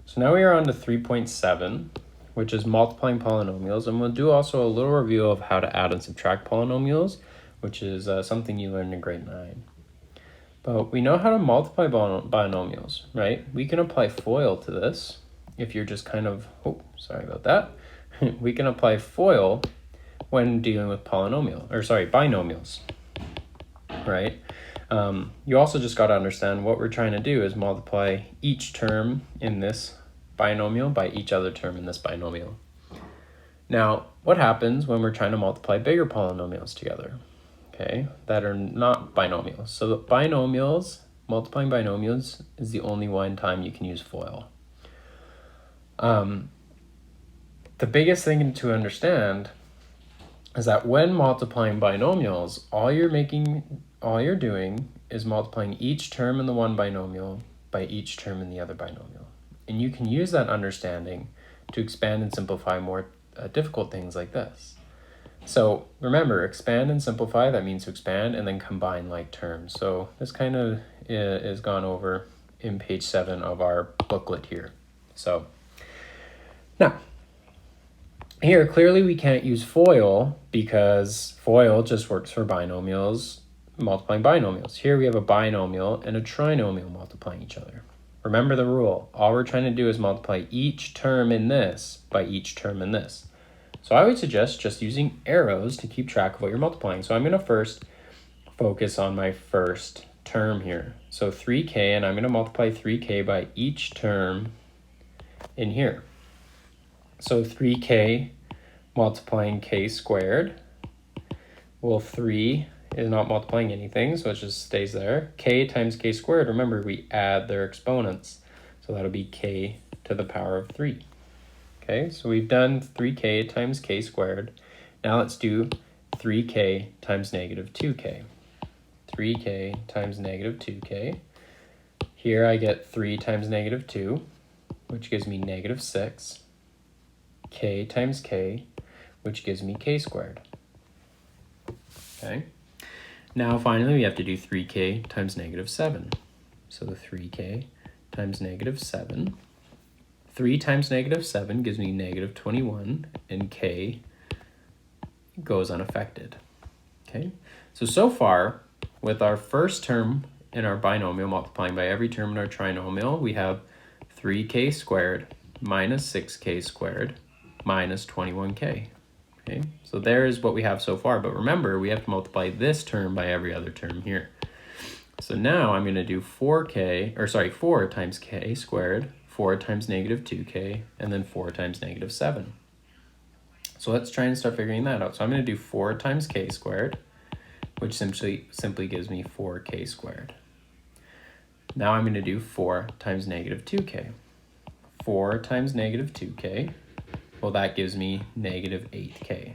So now we are on to 3.7, which is multiplying polynomials, and we'll do also a little review of how to add and subtract polynomials, which is something you learned in grade 9. But we know how to multiply binomials, right? We can apply FOIL to this if you're just kind of, oh, sorry about that. We can apply FOIL when dealing with binomials, right? You also just got to understand what we're trying to do is multiply each term in this binomial by each other term in this binomial. Now, what happens when we're trying to multiply bigger polynomials together, okay, that are not binomials? So the multiplying binomials is the only one time you can use FOIL. The biggest thing to understand is that when multiplying binomials, all you're doing is multiplying each term in the one binomial by each term in the other binomial. And you can use that understanding to expand and simplify more difficult things like this. So remember, expand and simplify, that means to expand and then combine like terms. So this kind of is gone over in page 7 of our booklet here. So now, here, clearly we can't use FOIL because FOIL just works for binomials, multiplying binomials. Here we have a binomial and a trinomial multiplying each other. Remember the rule. All we're trying to do is multiply each term in this by each term in this. So I would suggest just using arrows to keep track of what you're multiplying. So I'm going to first focus on my first term here. So 3k, and I'm going to multiply 3k by each term in here. So 3k multiplying k squared. Well, 3 is not multiplying anything, so it just stays there. K times k squared, remember we add their exponents. So that'll be k to the power of 3. Okay, so we've done 3k times k squared. Now let's do 3k times negative 2k. 3k times negative 2k. Here I get 3 times negative 2, which gives me negative 6. K times k, which gives me k squared. Okay. Now finally we have to do 3k times negative 7. So 3k times negative 7. 3 times negative 7 gives me negative 21, and k goes unaffected. Okay. So far, with our first term in our binomial multiplying by every term in our trinomial, we have 3k squared minus 6k squared minus 21k. Okay, so there is what we have so far, but remember we have to multiply this term by every other term here. So now I'm going to do 4 times k squared, 4 times negative 2k, and then 4 times negative 7. So let's try and start figuring that out. So I'm going to do 4 times k squared, which simply gives me 4k squared. Now I'm going to do 4 times negative 2k. 4 times negative 2k, well, that gives me negative 8k.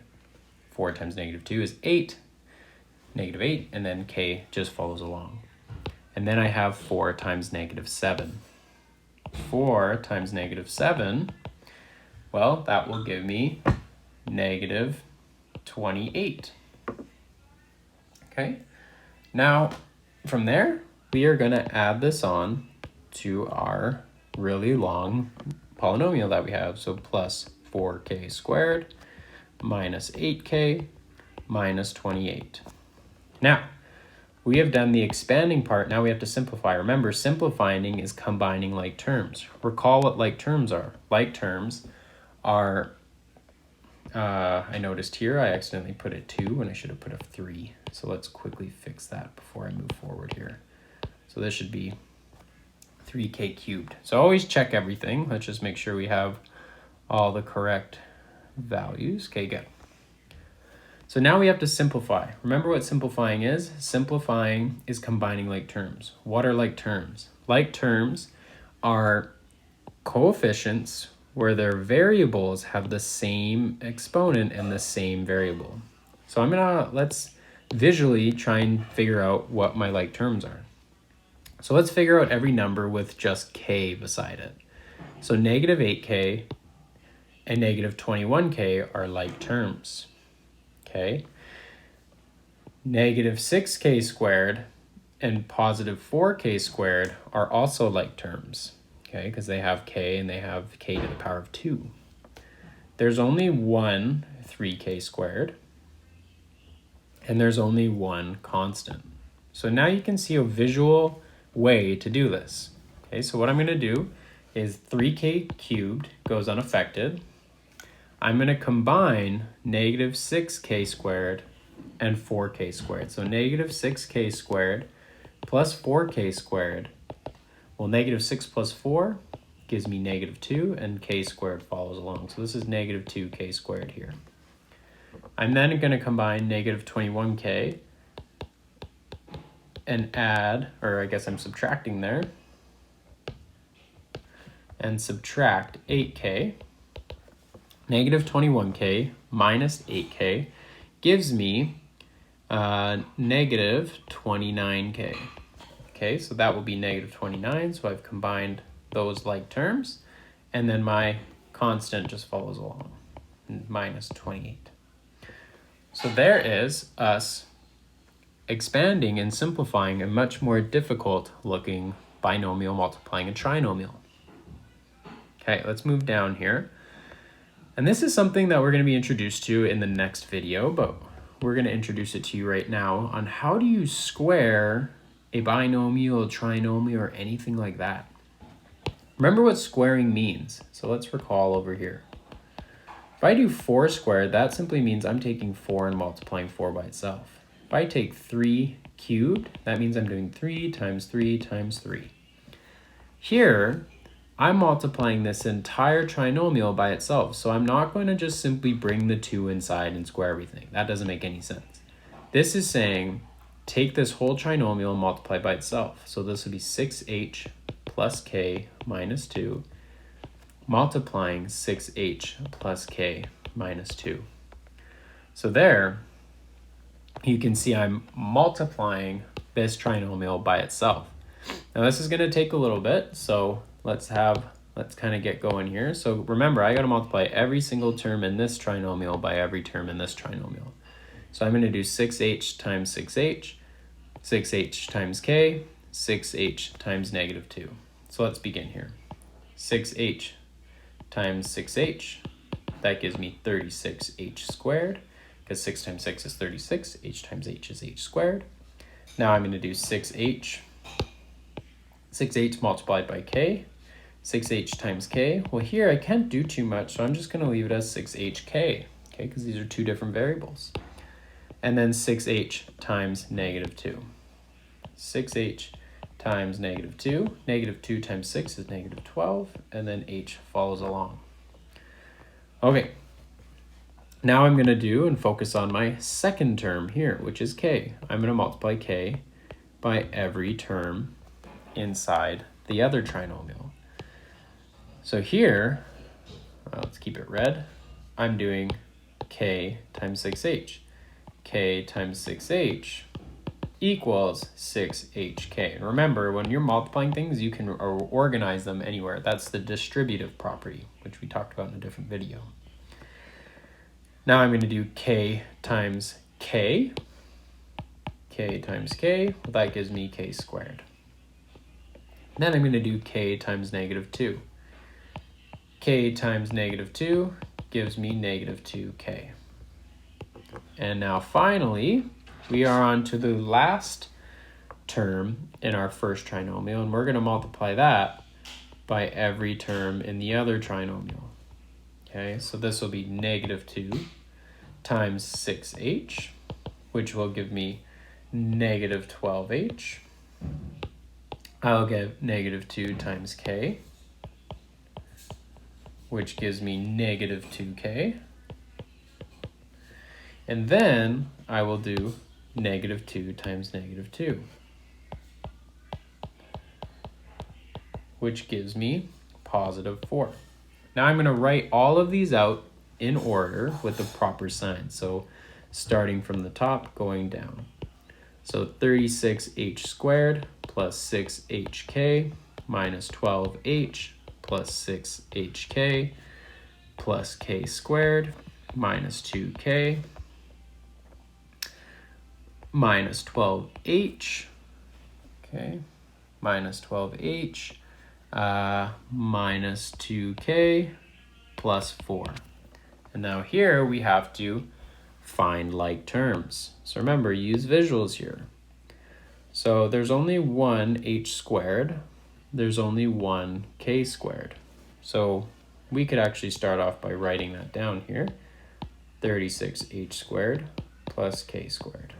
4 times negative 2 is 8, negative 8, and then k just follows along. And then I have 4 times negative 7. 4 times negative 7, well, that will give me negative 28. Okay, now from there, we are going to add this on to our really long polynomial that we have. So plus 4k squared minus 8k minus 28. Now, we have done the expanding part. Now we have to simplify. Remember, simplifying is combining like terms. Recall what like terms are. Like terms are, I noticed here I accidentally put a 2 when I should have put a 3. So let's quickly fix that before I move forward here. So this should be 3k cubed. So always check everything. Let's just make sure we have all the correct values. Okay, good. So now we have to simplify. Remember what simplifying is? Simplifying is combining like terms. What are like terms? Like terms are coefficients where their variables have the same exponent and the same variable. So let's visually try and figure out what my like terms are. So let's figure out every number with just k beside it. So negative 8k and negative 21k are like terms. Okay. Negative 6k squared and positive 4k squared are also like terms. okay, because they have k and they have k to the power of 2. There's only one 3k squared, and there's only one constant. So now you can see a visual way to do this. Okay, so what I'm going to do is 3k cubed goes unaffected. I'm going to combine negative 6k squared and 4k squared. So negative 6k squared plus 4k squared. Well, negative 6 plus 4 gives me negative 2, and k squared follows along. So this is negative 2k squared here. I'm then going to combine negative 21k and add, or I guess I'm subtracting there, and subtract 8k. Negative 21k minus 8k gives me negative 29k. Okay, so that will be negative 29, so I've combined those like terms, and then my constant just follows along, minus 28. So there is us expanding and simplifying a much more difficult looking binomial multiplying a trinomial. Okay, let's move down here. And this is something that we're going to be introduced to in the next video, but we're going to introduce it to you right now on how do you square a binomial, a trinomial, or anything like that. Remember what squaring means. So let's recall over here. If I do 4 squared, that simply means I'm taking 4 and multiplying 4 by itself. If I take 3 cubed, that means I'm doing 3 times 3 times 3. Here, I'm multiplying this entire trinomial by itself, so I'm not going to just simply bring the 2 inside and square everything. That doesn't make any sense. This is saying, take this whole trinomial and multiply by itself. So this would be 6h plus k minus 2, multiplying 6h plus k minus 2. So there, you can see I'm multiplying this trinomial by itself. Now this is going to take a little bit, so let's kind of get going here. So remember, I got to multiply every single term in this trinomial by every term in this trinomial. So I'm going to do 6h times 6h, 6h times k, 6h times negative 2. So let's begin here. 6h times 6h, that gives me 36h squared, because 6 times 6 is 36, h times h is h squared. Now I'm going to do 6h multiplied by k, 6h times k. Well, here I can't do too much, so I'm just going to leave it as 6hk, okay, because these are two different variables. And then 6h times negative 2. 6h times negative 2. Negative 2 times 6 is negative 12, and then h follows along. Okay, now I'm going to do and focus on my second term here, which is k. I'm going to multiply k by every term inside the other trinomial. So here, let's keep it red, I'm doing k times 6h. K times 6h equals 6hk. And remember, when you're multiplying things, you can organize them anywhere. That's the distributive property, which we talked about in a different video. Now I'm going to do k times k. K times k, well, that gives me k squared. Then I'm going to do k times negative 2. K times negative 2 gives me negative 2k. And now finally, we are on to the last term in our first trinomial, and we're going to multiply that by every term in the other trinomial. Okay, so this will be negative 2 times 6h, which will give me negative 12h. I'll get negative 2 times k, which gives me negative 2k. And then I will do negative 2 times negative 2, which gives me positive 4. Now I'm going to write all of these out in order with the proper sign. So starting from the top, going down. So 36h squared plus 6hk minus 12h plus 6hk plus k squared minus 2k minus 12h, okay, minus 12h, minus 2k plus 4. And now here we have to find like terms. So remember, use visuals here. So there's only one h squared. There's only one k squared. So we could actually start off by writing that down here. 36h squared plus k squared.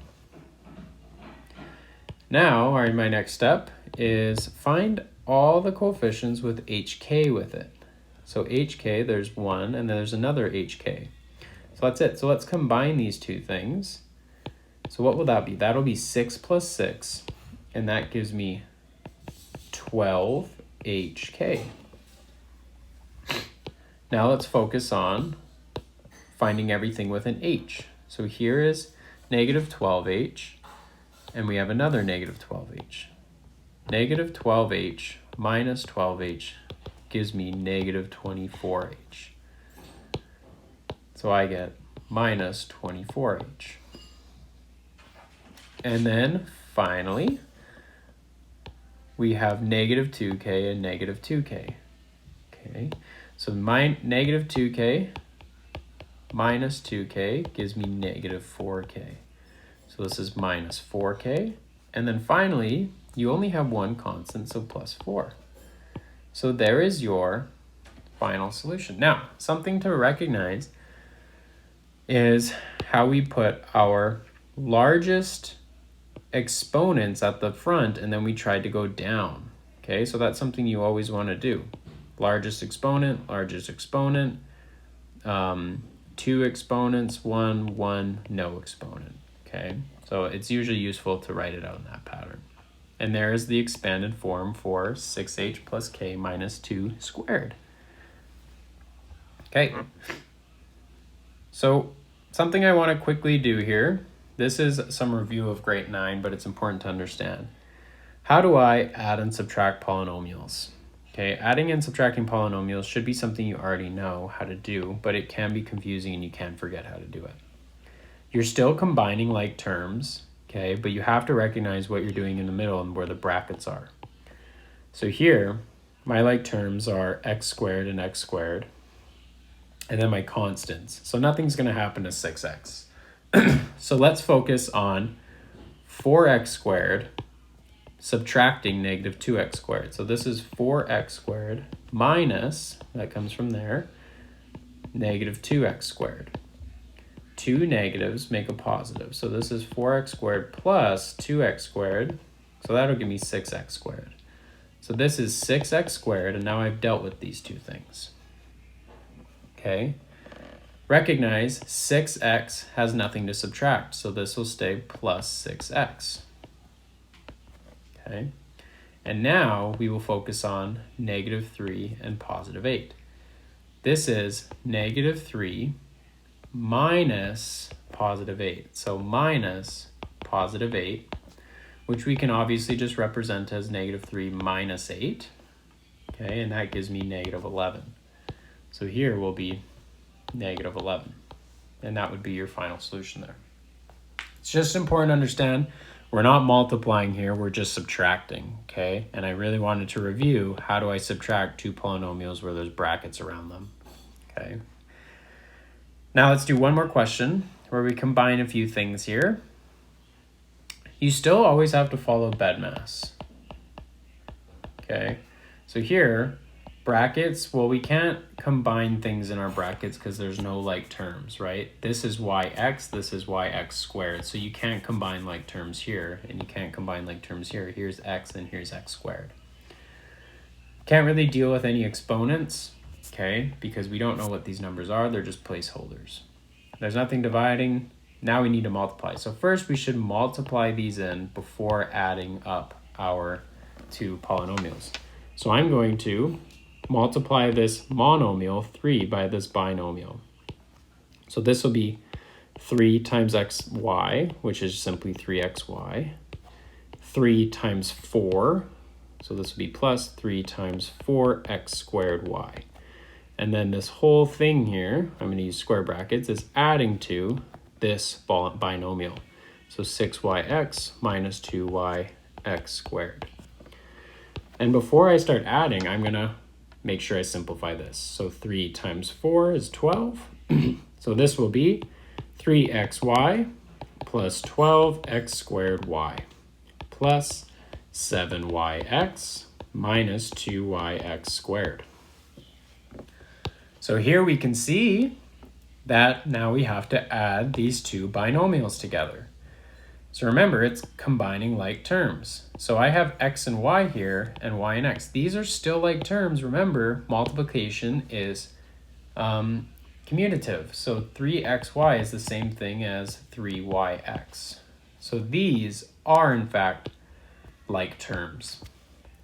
Now, my next step is find all the coefficients with hk with it. So hk, there's one, and then there's another hk. So that's it. So let's combine these two things. So what will that be? That'll be 6 plus 6, and that gives me 12hk. Now let's focus on finding everything with an h. So here is negative 12h, and we have another negative 12h. Negative 12h minus 12h gives me negative 24h. So I get minus 24h. And then finally, we have negative 2k and negative 2k. Okay, so my negative 2k minus 2k gives me negative 4k. So this is minus 4k. And then finally, you only have one constant, so plus 4. So there is your final solution. Now, something to recognize is how we put our largest exponents at the front, and then we tried to go down. Okay, so that's something you always want to do. Largest exponent, two exponents, one, no exponent. Okay, so it's usually useful to write it out in that pattern. And there is the expanded form for 6h plus k minus 2 squared. Okay, so something I want to quickly do here, this is some review of grade 9, but it's important to understand. How do I add and subtract polynomials? Okay, adding and subtracting polynomials should be something you already know how to do, but it can be confusing and you can forget how to do it. You're still combining like terms, okay, but you have to recognize what you're doing in the middle and where the brackets are. So here, my like terms are x squared and x squared, and then my constants. So nothing's going to happen to 6x. So let's focus on 4x squared subtracting negative 2x squared. So this is 4x squared minus, that comes from there, negative 2x squared. Two negatives make a positive. So this is 4x squared plus 2x squared. So that'll give me 6x squared. So this is 6x squared, and now I've dealt with these two things. Okay. Recognize 6x has nothing to subtract, so this will stay plus 6x. Okay. And now we will focus on negative 3 and positive 8. This is negative 3 minus positive 8. So minus positive 8, which we can obviously just represent as negative 3 minus 8. Okay, and that gives me negative 11. So here will be negative 11. And that would be your final solution there. It's just important to understand we're not multiplying here, we're just subtracting, okay? And I really wanted to review how do I subtract two polynomials where there's brackets around them, okay? Now let's do one more question where we combine a few things here. You still always have to follow BEDMAS, okay? So here, brackets, well, we can't combine things in our brackets because there's no like terms, right? This is yx, this is yx squared. So you can't combine like terms here, and you can't combine like terms here. Here's x and here's x squared. Can't really deal with any exponents, okay? Because we don't know what these numbers are. They're just placeholders. There's nothing dividing. Now we need to multiply. So first we should multiply these in before adding up our two polynomials. So I'm going to multiply this monomial 3 by this binomial. So this will be 3 times xy, which is simply 3xy. 3 times 4, so this will be plus 3 times 4x squared y. And then this whole thing here, I'm going to use square brackets, is adding to this binomial. So 6yx minus 2yx squared. And before I start adding, I'm going to make sure I simplify this. So 3 times 4 is 12. So this will be 3xy plus 12x squared y plus 7yx minus 2yx squared. So here we can see that now we have to add these two binomials together. So remember, it's combining like terms. So I have x and y here and y and x. These are still like terms. Remember, multiplication is commutative. So 3xy is the same thing as 3yx. So these are, in fact, like terms.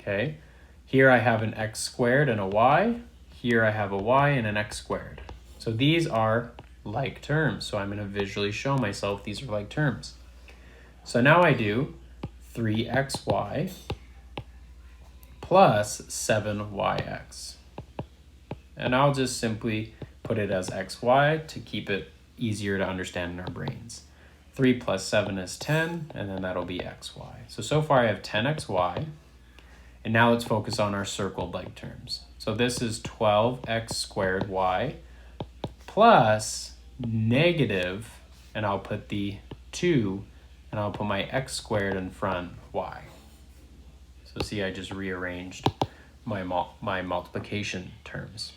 Okay? Here I have an x squared and a y. Here I have a y and an x squared. So these are like terms. So I'm going to visually show myself these are like terms. So now I do 3xy plus 7yx. And I'll just simply put it as xy to keep it easier to understand in our brains. 3 plus 7 is 10, and then that'll be xy. So far I have 10xy. And now let's focus on our circled like terms. So this is 12x squared y plus negative, and I'll put the 2, and I'll put my x squared in front, y. So see, I just rearranged my multiplication terms.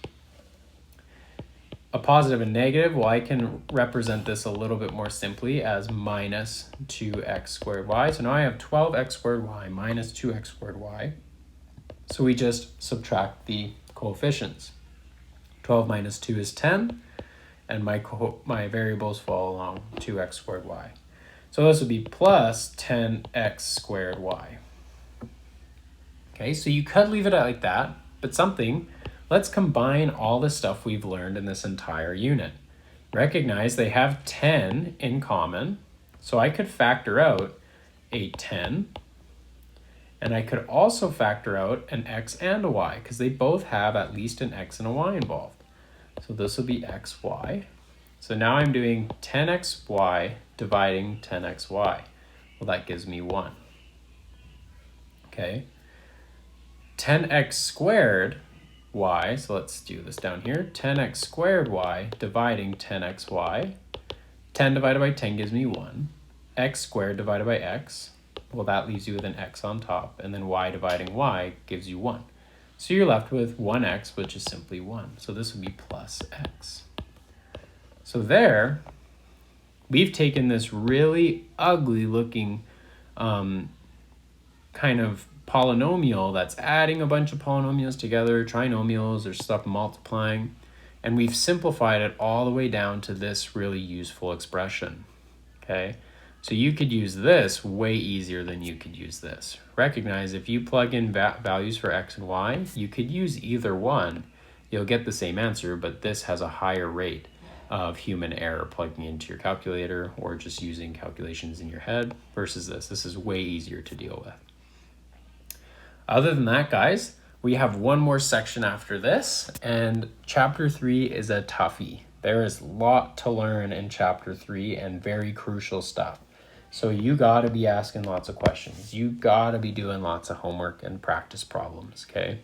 A positive and negative, well, I can represent this a little bit more simply as minus 2x squared y. So now I have 12x squared y minus 2x squared y. So we just subtract the coefficients. 12 minus 2 is 10, and my variables fall along 2x squared y. So this would be plus 10x squared y. Okay, so you could leave it like that, but let's combine all the stuff we've learned in this entire unit. Recognize they have 10 in common, so I could factor out a 10, and I could also factor out an x and a y, because they both have at least an x and a y involved. So this will be xy. So now I'm doing 10xy dividing 10xy. Well, that gives me 1. Okay. 10x squared y, so let's do this down here. 10x squared y dividing 10xy. 10 divided by 10 gives me 1. X squared divided by x, well, that leaves you with an x on top. And then y dividing y gives you 1. So you're left with 1x, which is simply 1. So this would be plus x. So there, we've taken this really ugly looking kind of polynomial that's adding a bunch of polynomials together, trinomials or stuff multiplying, and we've simplified it all the way down to this really useful expression. Okay, so you could use this way easier than you could use this. Recognize if you plug in values for x and y, you could use either one. You'll get the same answer, but this has a higher rate of human error plugging into your calculator or just using calculations in your head versus this. This is way easier to deal with. Other than that, guys, we have one more section after this, and chapter 3 is a toughie. There is a lot to learn in chapter 3 and very crucial stuff. So you gotta be asking lots of questions. You gotta be doing lots of homework and practice problems, okay?